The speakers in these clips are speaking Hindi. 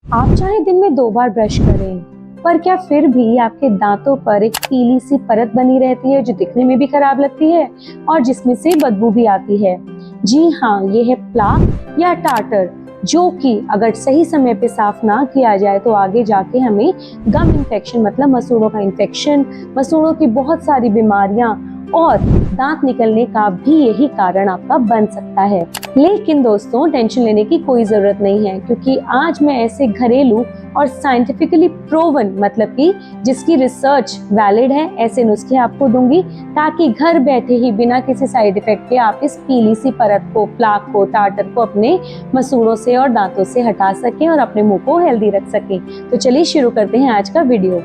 आप चाहे दिन में 2 बार ब्रश करें, पर क्या फिर भी आपके दांतों पर एक पीली सी परत बनी रहती है जो दिखने में भी खराब लगती है और जिसमें से बदबू भी आती है? जी हाँ, ये है प्लाक या टाटर, जो कि अगर सही समय पे साफ ना किया जाए तो आगे जाके हमें गम इन्फेक्शन मतलब मसूड़ों का इन्फेक्शन, मसूड़ों की बहुत सारी बीमारियां और दांत निकलने का भी यही कारण आपका बन सकता है। लेकिन दोस्तों, टेंशन लेने की कोई जरूरत नहीं है, क्योंकि आज मैं ऐसे घरेलू और साइंटिफिकली प्रूवन मतलब कि जिसकी रिसर्च वैलिड है ऐसे नुस्खे आपको दूंगी, ताकि घर बैठे ही बिना किसी साइड इफेक्ट के आप इस पीली सी परत को, प्लाक को, टाटर को अपने मसूड़ों से और दांतों से हटा सकें और अपने मुंह को हेल्दी रख सकें। तो चलिए शुरू करते हैं आज का वीडियो।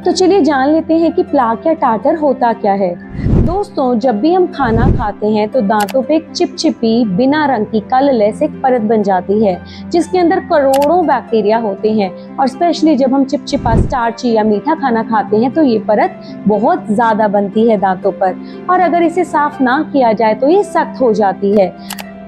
तो चलिए जान लेते हैं कि प्लाक या टाटर होता क्या है। दोस्तों, जब भी हम खाना खाते हैं तो दांतों पे एक चिपचिपी बिना रंग की कलरलेस एक परत बन जाती है, जिसके अंदर करोड़ों बैक्टीरिया होते हैं। और स्पेशली जब हम चिपचिपा स्टार्ची या मीठा खाना खाते हैं तो ये परत बहुत ज्यादा बनती है दांतों पर, और अगर इसे साफ ना किया जाए तो ये सख्त हो जाती है।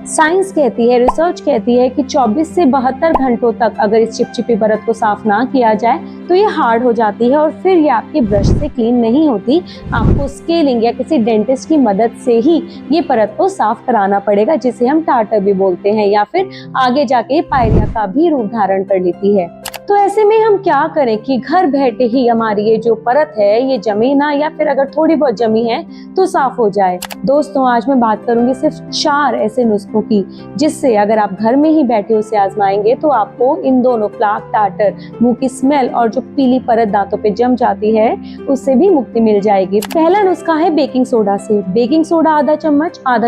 साइंस कहती है, रिसर्च कहती है कि 24 से 72 घंटों तक अगर इस चिपचिपी परत को साफ ना किया जाए तो ये हार्ड हो जाती है और फिर ये आपके ब्रश से क्लीन नहीं होती। आपको स्केलिंग या किसी डेंटिस्ट की मदद से ही ये परत को साफ कराना पड़ेगा, जिसे हम टाटर भी बोलते हैं, या फिर आगे जाके पायरिया का भी रूप धारण कर लेती है। तो ऐसे में हम क्या करें कि घर बैठे ही हमारी ये जो परत है ये जमे ना, या फिर अगर थोड़ी बहुत जमी है तो साफ हो जाए। दोस्तों, आज मैं बात करूंगी सिर्फ 4 ऐसे नुस्खों की, जिससे अगर आप घर में ही बैठे उसे आजमाएंगे तो आपको इन दोनों प्लाक, टाटर, मुंह की स्मेल और जो पीली परत दांतों पे जम जाती है उससे भी मुक्ति मिल जाएगी। पहला नुस्खा है बेकिंग सोडा से। बेकिंग सोडा आधा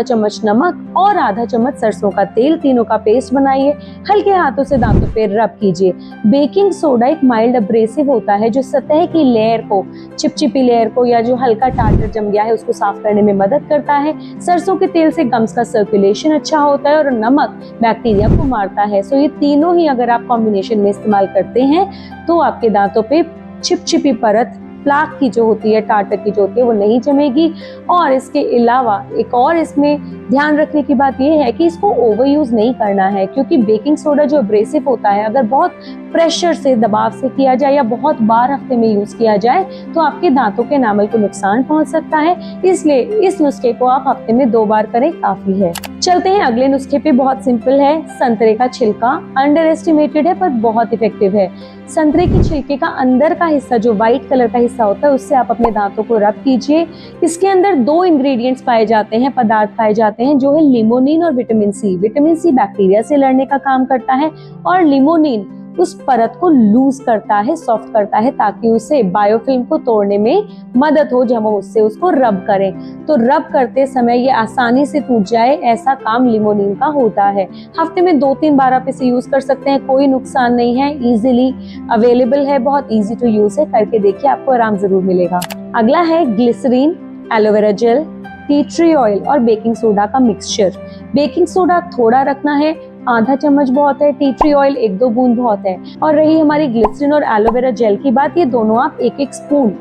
चम्मच नमक और आधा चम्मच सरसों का तेल, तीनों का पेस्ट बनाइए। हल्के हाथों से दांतों पे रब कीजिए। बेकिंग सोडा एक माइल्ड अब्रेसिव होता है जो सतह की लेयर को, चिपचिपी लेयर को या जो हल्का टाटर जम गया है उसको साफ करने में मदद करता है। सरसों के तेल से गम्स का सर्कुलेशन अच्छा होता है और नमक बैक्टीरिया को मारता है। सो ये तीनों ही अगर आप कॉम्बिनेशन में इस्तेमाल करते हैं तो आपके दांतों पे चिपचिपी परत, प्लाक की जो होती है, टाटर की जो होती है, वो नहीं जमेगी। और इसके अलावा एक और इसमें ध्यान रखने की बात यह है कि इसको ओवर यूज नहीं करना है, क्योंकि बेकिंग सोडा जो एब्रेसिव होता है अगर बहुत प्रेशर से, दबाव से किया जाए या बहुत बार हफ्ते में यूज किया जाए तो आपके दांतों के एनामल को नुकसान पहुंच सकता है। इसलिए इस नुस्खे को आप हफ्ते में 2 बार करें काफी है। चलते हैं अगले नुस्खे पे। बहुत सिंपल है। संतरे का छिलका अंडर एस्टिमेटेड है पर बहुत इफेक्टिव है। संतरे के छिलके का अंदर का हिस्सा, जो व्हाइट कलर का हिस्सा होता है, उससे आप अपने दांतों को रब कीजिए। इसके अंदर 2 इंग्रेडिएंट्स पाए जाते हैं, पदार्थ पाए जाते हैं, जो है लिमोनिन और vitamin C. Vitamin C bacteria से लड़ने का काम करता है और लिमोनिन उस परत को लूज करता है, सॉफ्ट करता है, ताकि उसे बायोफिल्म को तोड़ने में मदद हो जब हम उससे उसको रब करें। तो रब करते समय ये आसानी से टूट जाए, ऐसा काम लिमोनिन का होता है। हफ्ते में 2-3 बार आप इसे यूज कर सकते हैं, कोई नुकसान नहीं है, इजीली अवेलेबल है, बहुत इजी टू यूज है। करके देखिए, आपको आराम जरूर मिलेगा। अगला है glycerine, aloe vera gel, tea tree oil और बेकिंग सोडा का मिक्सचर। बेकिंग सोडा थोड़ा रखना है, आधा चम्मच बहुत है। टी ट्री ऑयल 1-2 बूंद बहुत है। और रही हमारी ग्लिसरीन और एलोवेरा जेल की बात, ये दोनों आप 1-1 स्पून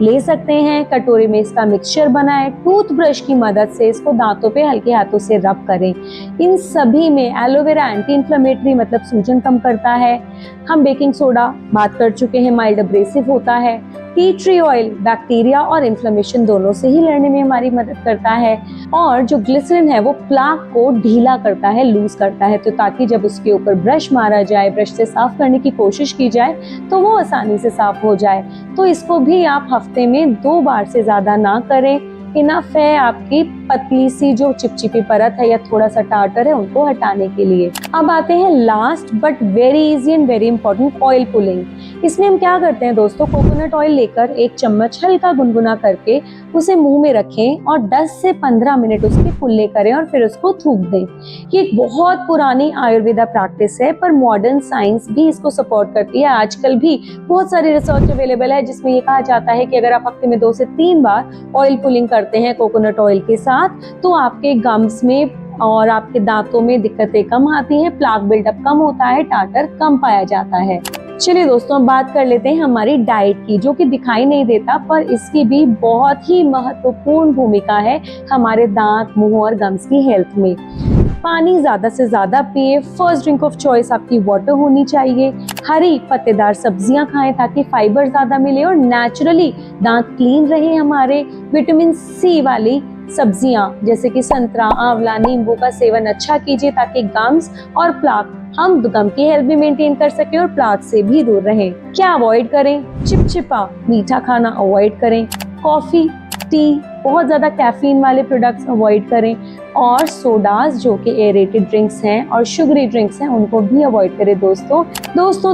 ले सकते हैं। कटोरी में इसका मिक्सचर बनाएं। टूथब्रश की मदद से इसको दांतों पे हल्के हाथों से रब करें। इन सभी में एलोवेरा एंटी इंफ्लेमेटरी मतलब सूजन कम करता है। हम बेकिंग सोडा बात कर चुके हैं, माइल्ड अब्रेसिव होता है। टी ट्री ऑयल बैक्टीरिया और इन्फ्लेमेशन दोनों से ही लड़ने में हमारी मदद करता है। और जो ग्लिसरीन है वो प्लाक को ढीला करता है, लूज करता है, तो ताकि जब उसके ऊपर ब्रश मारा जाए, ब्रश से साफ करने की कोशिश की जाए तो वो आसानी से साफ हो जाए। तो इसको भी आप हफ्ते में 2 बार से ज्यादा ना करें। इनफ है आपकी पतली सी जो चिपचिपी परत है या थोड़ा सा टाटर है उनको हटाने के लिए। अब आते हैं last but very easy and very important, oil pulling. इसमें हम क्या करते हैं दोस्तों, कोकोनट ऑयल लेकर 1 चम्मच हल्का गुनगुना करके उसे मुंह में रखें और 10 से 15 मिनट उसके कुल्ले करें और फिर उसको थूक दें। ये एक बहुत पुरानी आयुर्वेदा प्रैक्टिस है, पर मॉडर्न साइंस भी इसको सपोर्ट करती है। आजकल भी बहुत सारी रिसर्च अवेलेबल है जिसमें ये कहा जाता है कि अगर आप हफ्ते में 2 से 3 बार ऑयल पुलिंग करते हैं कोकोनट ऑयल के साथ, तो आपके गम्स में और आपके दांतों में दिक्कतें कम आती हैं, प्लाक बिल्डअप कम होता है, टाटर कम पाया जाता है। चलिए दोस्तों, बात कर लेते हैं हमारी डाइट की, जो कि दिखाई नहीं देता पर इसकी भी बहुत ही महत्वपूर्ण भूमिका है हमारे दांत, मुंह और गम्स की हेल्थ में। पानी ज्यादा से ज्यादा पिए। फर्स्ट ड्रिंक ऑफ चॉइस आपकी वाटर होनी चाहिए। हरी पत्तेदार सब्जियां खाएं ताकि फाइबर ज्यादा मिले और नेचुरली दांत क्लीन रहे हमारे। विटामिन सी वाली सब्जियां जैसे कि संतरा, आंवला, नींबू का सेवन अच्छा कीजिए ताकि गम्स और प्लाक, हम गम की हेल्थ भी मेंटेन कर सके और प्लाक से भी दूर रहें। क्या अवॉइड करें? चिपचिपा मीठा खाना अवॉइड करें। कॉफी, टी, बहुत ज्यादा कैफीन वाले प्रोडक्ट्स अवॉइड करें और सोडास जो कि एरेटेड ड्रिंक्स हैं और शुगरी ड्रिंक्स हैं उनको भी अवॉइड करें दोस्तों।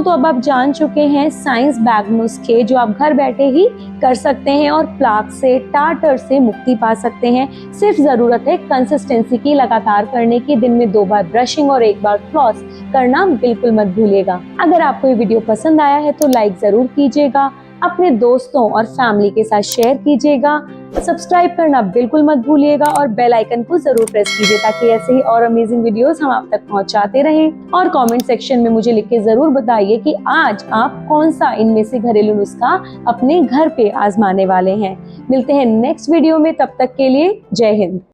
तो अब आप जान चुके हैं साइंस बैग नुस्खे जो आप घर बैठे ही कर सकते हैं और प्लाक से, टार्टर से मुक्ति पा सकते हैं। सिर्फ जरूरत है कंसिस्टेंसी की, लगातार करने की। दिन में 2 बार ब्रशिंग और 1 बार फ्लॉस करना बिल्कुल मत भूलिएगा। अगर आपको ये वीडियो पसंद आया है तो लाइक जरूर कीजिएगा, अपने दोस्तों और फैमिली के साथ शेयर कीजिएगा, सब्सक्राइब करना बिल्कुल मत भूलिएगा और बेल आइकन को जरूर प्रेस कीजिए ताकि ऐसे ही और अमेजिंग वीडियोस हम आप तक पहुंचाते रहें। और कमेंट सेक्शन में मुझे लिख के जरूर बताइए कि आज आप कौन सा इनमें से घरेलू नुस्खा अपने घर पे आजमाने वाले हैं। मिलते हैं नेक्स्ट वीडियो में, तब तक के लिए जय हिंद।